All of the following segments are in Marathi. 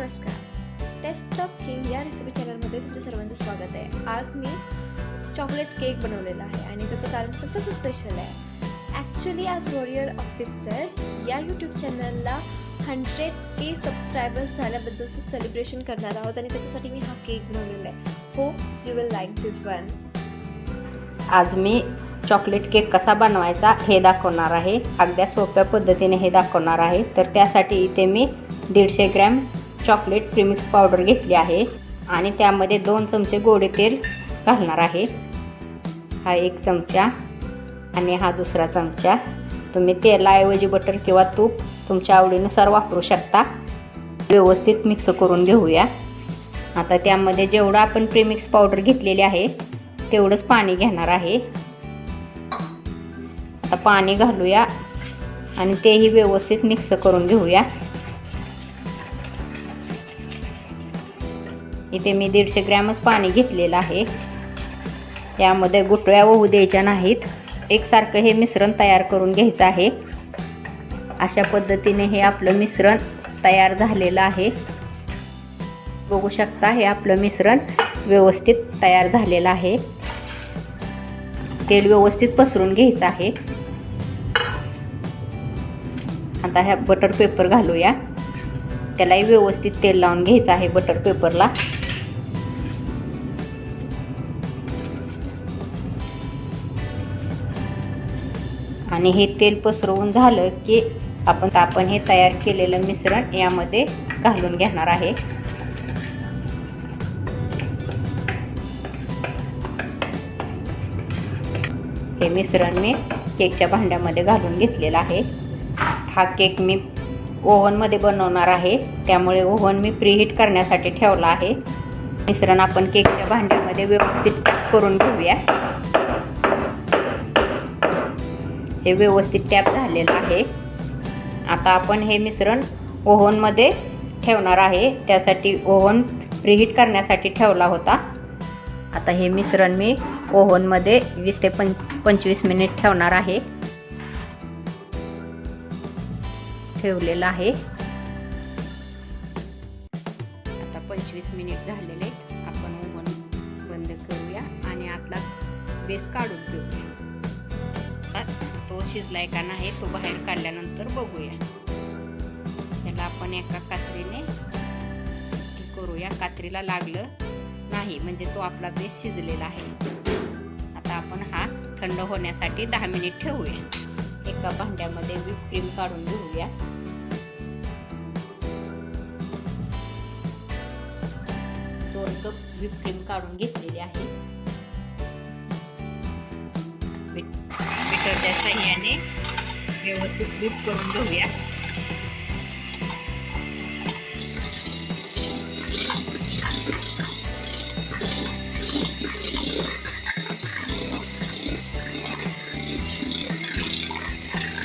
नमस्कार, टेस्ट ऑफ किंग या रेसिपी चॅनलमध्ये तुमच्या सर्वांचं स्वागत आहे। आज मी चॉकलेट केक बनवलेला आहे आणि त्याचं कारण पण तसं स्पेशल आहे। ॲक्च्युली आज वॉरियर ऑफिसर या यूट्यूब चॅनलला 100K सबस्क्रायबर्स झाल्याबद्दलचं सेलिब्रेशन करणार आहोत आणि त्याच्यासाठी मी हा केक बनवलेला आहे। Hope you will like this one. आज मी चॉकलेट केक कसा बनवायचा हे दाखवणार आहे। अगदी सोप्या पद्धतीने हे दाखवणार आहे। तर त्यासाठी इथे मी 150 ग्रॅम चॉकलेट प्रीमिक्स पावडर घेतली आहे आणि त्यामध्ये 2 चमचे गोडे तेल घालणार आहे। हा 1 चमचा आणि हा दुसरा चमचा। तुम्ही तेलाऐवजी बटर किंवा तूप तुमच्या आवडीनुसार वापरू शकता। व्यवस्थित मिक्स करून घेऊया। आता त्यामध्ये जेवढं आपण प्रीमिक्स पावडर घेतलेली आहे तेवढंच पाणी घेणार आहे। आता पाणी घालूया आणि तेही व्यवस्थित मिक्स करून घेऊया। इथे मी 150 ग्रॅमच पाणी घेतलेलं आहे। यामध्ये गुठळ्या होऊ द्यायच्या नाहीत। एकसारखं हे मिश्रण तयार करून घ्यायचं आहे। अशा पद्धतीने हे आपलं मिश्रण तयार झालेलं आहे। बघू शकता हे आपलं मिश्रण व्यवस्थित तयार झालेलं आहे। तेल व्यवस्थित पसरून घ्यायचं आहे। आता ह्या बटर पेपर घालूया। त्यालाही व्यवस्थित तेल लावून घ्यायचं आहे बटर पेपरला। आणि हे तेल पसरवून झालं की आपण हे तयार केलेलं मिश्रण यामध्ये घालून घेणार आहे। हे मिश्रण मी केकच्या भांड्यामध्ये घालून घेतलेलं आहे। हा केक मी ओव्हनमध्ये बनवणार आहे, त्यामुळे ओव्हन मी प्रीहीट करण्यासाठी ठेवला आहे। मिश्रण आपण केकच्या भांड्यामध्ये व्यवस्थित करून घेऊया। हे व्यवस्थित टॅप झालेलं आहे। आता आपण हे मिश्रण ओव्हनमध्ये ठेवणार आहे। त्यासाठी ओव्हन प्रीहीट करण्यासाठी ठेवला होता। आता हे मिश्रण मी ओव्हनमध्ये 20 ते 25 मिनिट ठेवणार आहे। ठेवलेलं आहे। आता 25 मिनिट झालेले आहेत। आपण ओव्हन बंद करूया आणि आतला बेस काढून घेऊया। तो शिजलाय का नाही तो बाहेर काढल्यानंतर बघूया। त्याला आपण एका कात्रीने करूया। कात्रीला लागलं नाही म्हणजे तो आपला बेस शिजलेला आहे। आता आपण हा थंड होण्यासाठी 10 मिनिट ठेवूया। एका भांड्यामध्ये व्हिप क्रीम काढून घेऊया। दोन कप व्हिप क्रीम काढून घेतलेली आहे। बीटरच्या साहाय्याने व्यवस्थित व्हिप करून घेऊया।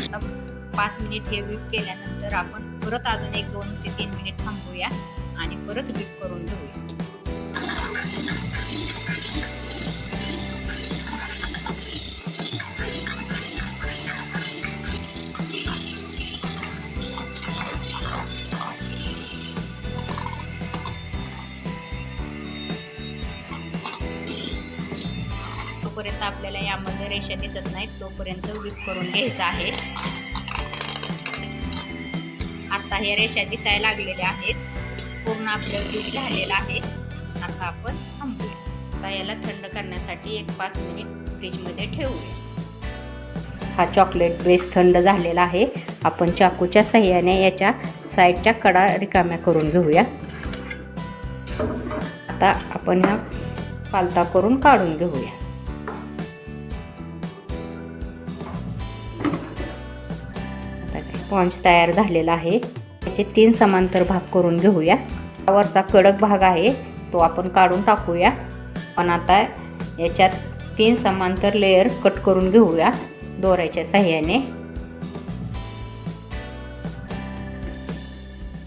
आता 5 मिनिट हे व्हिप केल्यानंतर आपण परत अजून 2 ते 3 मिनिट थांबूया आणि परत व्हिप करून घेऊया। तोपर्यंत आपल्याला यामध्ये रेषा दिसत नाहीत तोपर्यंत व्हिप करून घ्यायचं आहे। आता हे रेषा दिसायला लागलेल्या आहेत। पूर्ण आपलं व्हिप झालेलं आहे। आता आपण थांबूया। आता याला थंड करण्यासाठी 5 मिनिट फ्रीजमध्ये ठेवूया। हा चॉकलेट बेस थंड झालेला आहे। आपण चाकूच्या साहाय्याने याच्या साईडच्या कडा रिकाम्या करून घेऊया। आता आपण हा पालथा करून काढून घेऊया। स्पॉन्ज तयार झालेला आहे। याचे 3 समांतर भाग करून घेऊया। वरचा कडक भाग आहे तो आपण काढून टाकूया। पण आता याच्यात 3 समांतर लेयर कट करून घेऊया दोऱ्याच्या साहाय्याने।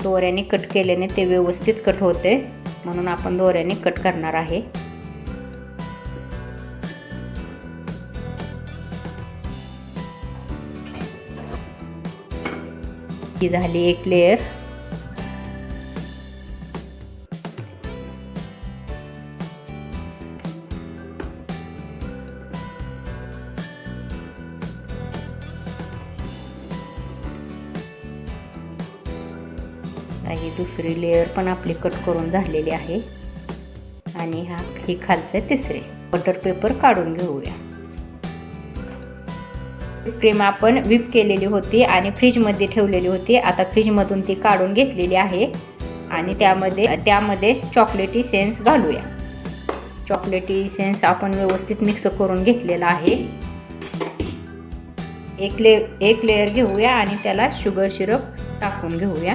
दोऱ्याने कट केल्याने ते व्यवस्थित कट होते, म्हणून आपण दोऱ्याने कट करणार आहे। ही झाली एक लेयर। आता ही दुसरी लेअर पण आपली कट करून झालेली आहे आणि ही खालचे तिसरे. बटर पेपर काढून घेऊया. क्रीम आपण व्हिप केलेली होती आणि फ्रीजमध्ये ठेवलेली होती. आता फ्रीजमधून ती काढून घेतलेली आहे आणि त्यामध्ये चॉकलेटी सेन्स घालूया. चॉकलेटी सेन्स आपण व्यवस्थित मिक्स करून घेतलेला आहे. एक लेअर घेऊया आणि त्याला शुगर सिरप टाकून घेऊया.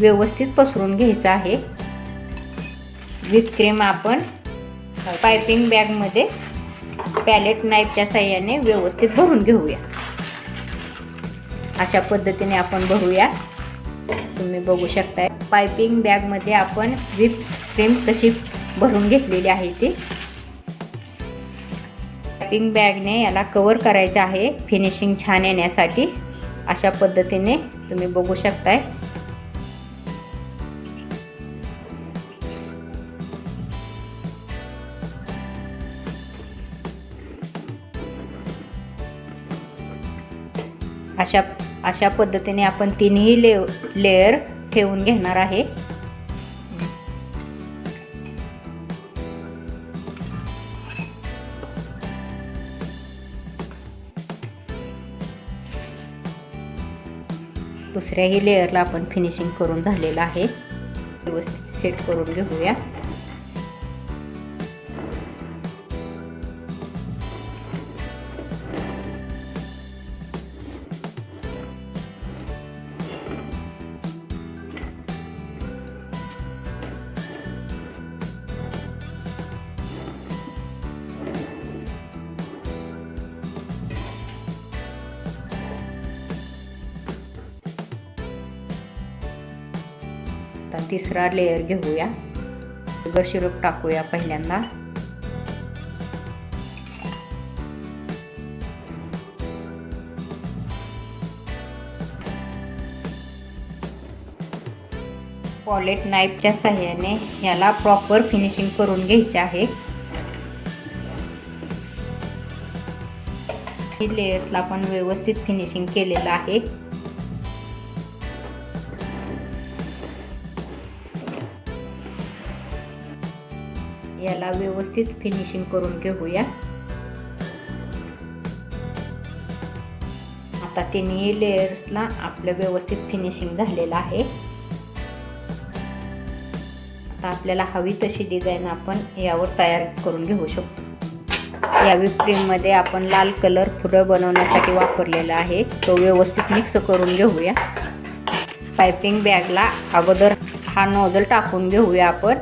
व्यवस्थित पसरून घ्यायचं आहे. व्हिप क्रीम आपण पायपिंग बॅगमध्ये पॅलेट नाईफच्या साहाय्याने व्यवस्थित भरून घेऊया. अशा पद्धतीने आपण भरूया. तुम्ही बघू शकताय पायपिंग बॅगमध्ये आपण व्हिप क्रीम कशी भरून घेतलेली आहे ती. पायपिंग बॅगने याला कव्हर करायचं आहे फिनिशिंग छान येण्यासाठी. अशा पद्धतीने तुम्ही बघू शकताय. अशा पद्धतीने आपण तिन्ही लेअर ठेवून घेणार आहे. दुसऱ्याही लेअरला आपण फिनिशिंग करून झालेलं आहे. व्यवस्थित सेट करून घेऊया. आता तिसरा लेअर घेऊया. शुगर सिरप टाकूया पहिल्यांदा. पॉलेट नाईफच्या साहाय्याने याला प्रॉपर फिनिशिंग करून घ्यायचे आहे. ही लेयर्सला आपण व्यवस्थित फिनिशिंग केलेलं आहे. याला व्यवस्थित फिनिशिंग करून घेऊया. आता तिन्ही लेयर्सला आपलं व्यवस्थित फिनिशिंग झालेलं आहे. आता आपल्याला हवी तशी डिझाईन आपण यावर तयार करून घेऊ शकतो. या व्हिप क्रीममध्ये आपण लाल कलर फुलं बनवण्यासाठी वापरलेला आहे. तो व्यवस्थित मिक्स करून घेऊया. पायपिंग बॅगला अगोदर हा नोझल टाकून घेऊया आपण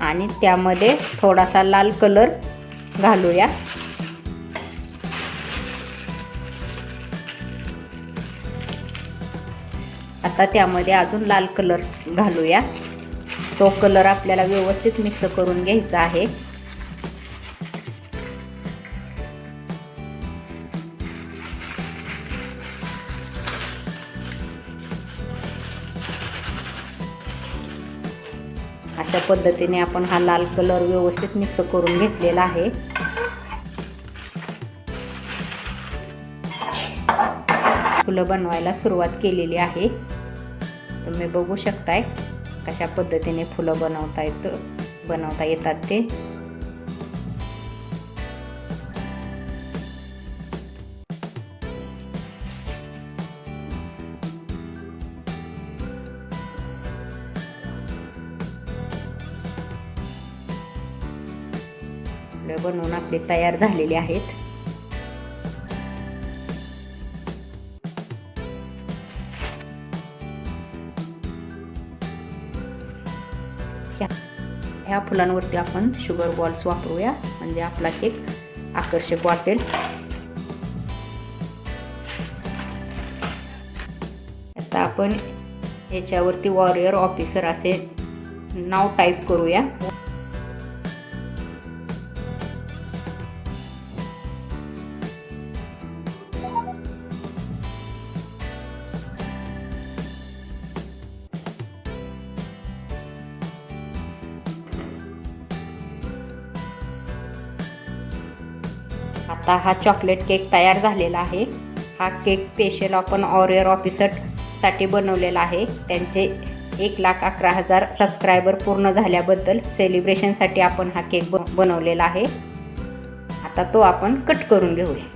आणि त्यामध्ये थोडासा लाल कलर घालूया. आता त्यामध्ये अजून लाल कलर घालूया. तो कलर आपल्याला व्यवस्थित मिक्स करून घ्यायचा आहे. अशा पद्धतीने आपण हा लाल कलर व्यवस्थित मिक्स करून घेतलेला आहे. फुलं बनवायला सुरुवात केलेली आहे. तुम्ही बघू शकताय कशा पद्धतीने फुलं बनवता येतात ते. बनवून आपले तयार झालेले आहेत. ह्या फुलांवरती आपण शुगर बॉल्स वापरूया म्हणजे आपला केक आकर्षक वाटेल. आता आपण ह्याच्यावरती वॉरियर ऑफिसर असे नाव टाईप करूया. आता हा चॉकलेट केक तयार झालेला आहे. हा केक स्पेशल आपण ऑरियर ऑफिसरसाठी बनवलेला आहे. त्यांचे 1,11,000 सबस्क्रायबर पूर्ण झाल्याबद्दल सेलिब्रेशनसाठी आपण हा केक बनवलेला आहे. आता तो आपण कट करून घेऊया.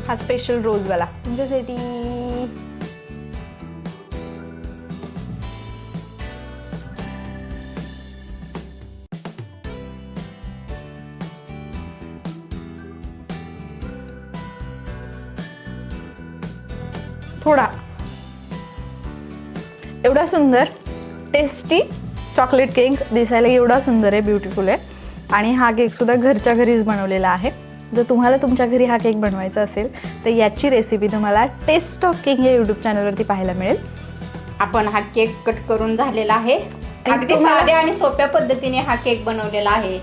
हा स्पेशल रोजवाला तुमच्यासाठी. थोडा एवढा सुंदर टेस्टी चॉकलेट केक दिसायला एवढा सुंदर आहे, ब्युटिफुल आहे. आणि हा केकसुद्धा घरच्या घरीच बनवलेला आहे. जर तुम्हाला तुमच्या घरी हा केक बनवायचा असेल तर याची रेसिपी तुम्हाला टेस्ट ऑफ केक या यूट्यूब चॅनलवरती पाहायला मिळेल. आपण हा केक कट करून झालेला आहे. अगदी साध्या आणि सोप्या पद्धतीने हा केक बनवलेला आहे.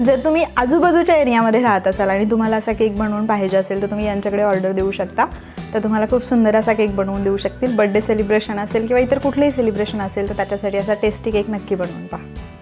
जर तुम्ही आजूबाजूच्या एरियामध्ये राहत असाल आणि तुम्हाला असा केक बनवून पाहिजे असेल तर तुम्ही यांच्याकडे ऑर्डर देऊ शकता. तर तुम्हाला खूप सुंदर असा केक बनवून देऊ शकतील. बर्थडे सेलिब्रेशन असेल किंवा इतर कुठलंही सेलिब्रेशन असेल तर त्याच्यासाठी असा टेस्टी केक नक्की बनवून पहा.